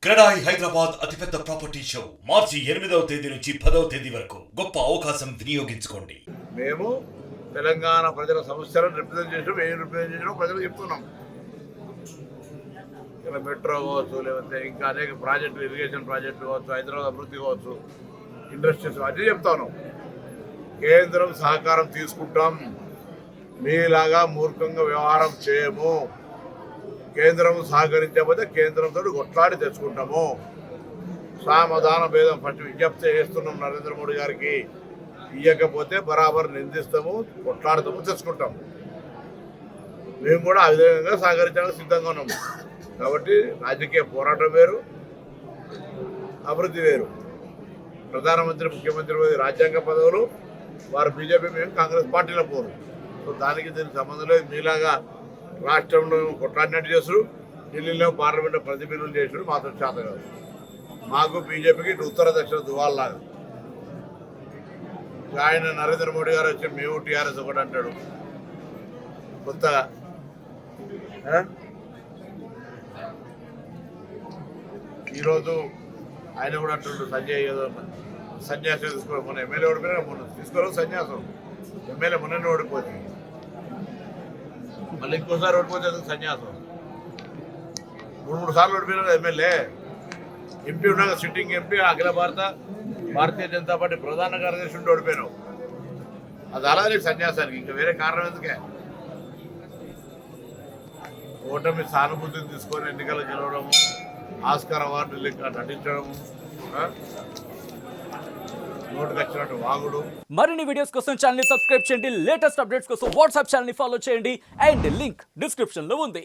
క్రెడాయి హైదరాబాద్ అతిపెద్ద property show మార్చి 8వ తేదీ నుంచి 10వ తేదీ వరకు గొప్ప అవకాశం వినియోగించుకోండి. మేము తెలంగాణ ప్రజల సమస్యలను రిప్రజెంట్ చేసాం, ఏం రిప్రజెంట్ చేసినాం ప్రజలకు చెప్తున్నాం. ఇలా మెట్రో కావచ్చు, లేకపోతే ఇంకా అనేక ప్రాజెక్టులు, ఇరిగేషన్ ప్రాజెక్టులు కావచ్చు, హైదరాబాద్ అభివృద్ధి కావచ్చు, ఇండస్ట్రీస్ అన్నీ చెప్తాను. కేంద్రం సహకారం తీసుకుంటాం, మీలాగా మూర్ఖంగా వ్యవహారం చేయము. కేంద్రం సహకరించకపోతే కేంద్రంతో కొట్లాడి తెచ్చుకుంటాము. సామధాన భేదం ఫస్ట్ విజ్ఞప్తి చేస్తున్నాం నరేంద్ర మోడీ గారికి. ఇవ్వకపోతే బరాబర్ నిందిస్తాము, కొట్లాడతాము, తెచ్చుకుంటాము. మేము కూడా ఆ విధంగా సహకరించడానికి సిద్ధంగా ఉన్నాము. కాబట్టి రాజకీయ పోరాటం వేరు, అభివృద్ధి వేరు. ప్రధానమంత్రి, ముఖ్యమంత్రి రాజ్యాంగ పదవులు, వారు బీజేపీ, మేము కాంగ్రెస్ పార్టీలో పోరు. సో దానికి దీనికి సంబంధం లేదు. మీలాగా రాష్ట్రంలో కొట్లాడినట్టు చేస్తారు, ఢిల్లీలో పార్లమెంట్లో ప్రతిబిల్లులు చేసారు. మాతో చేత కాదు. మాకు బీజేపీకి ఇటు ఉత్తర దక్షిణ దువాల్లాగా. ఆయన నరేంద్ర మోడీ గారు వచ్చి మేము టీఆర్ఎస్ ఒకటి అంటాడు కొత్తగా. ఈరోజు ఆయన కూడా అంటుండ్రు సంజయ్ ఏదో సన్యాసం తీసుకో, మన ఎమ్మెల్యే ఓడిపోయినా మొన్న తీసుకోలేదు సన్యాసం. ఎమ్మెల్యే మొన్న ఓడిపోతుంది, మళ్ళీ ఇంకోసారి ఓడిపోతే సన్యాసం. 3 సార్లు ఓడిపోయినా ఎమ్మెల్యే. ఎంపీ ఉన్నాక సిట్టింగ్ ఎంపీ, అఖిల భారతీయ జనతా పార్టీ ప్రధాన కార్యదర్శి ఉండి ఓడిపోయినావు. అది అలాగే సన్యాసానికి ఇంకా వేరే కారణం ఎందుకే? ఓటమి సానుభూతిని తీసుకొని ఎన్నికలు గెలవడము, ఆస్కార్ అవార్డు లెక్క నటించడము, నోటుకు వచ్చినట్టు వాగుడు. మరిన్ని వీడియోస్ కోసం ఛానల్ ని సబ్స్క్రైబ్ చేయండి. లేటెస్ట్ అప్డేట్స్ కోసం వాట్సాప్ ఛానల్ ని ఫాలో చేయండి. అండ్ లింక్ డిస్క్రిప్షన్ లో ఉంది.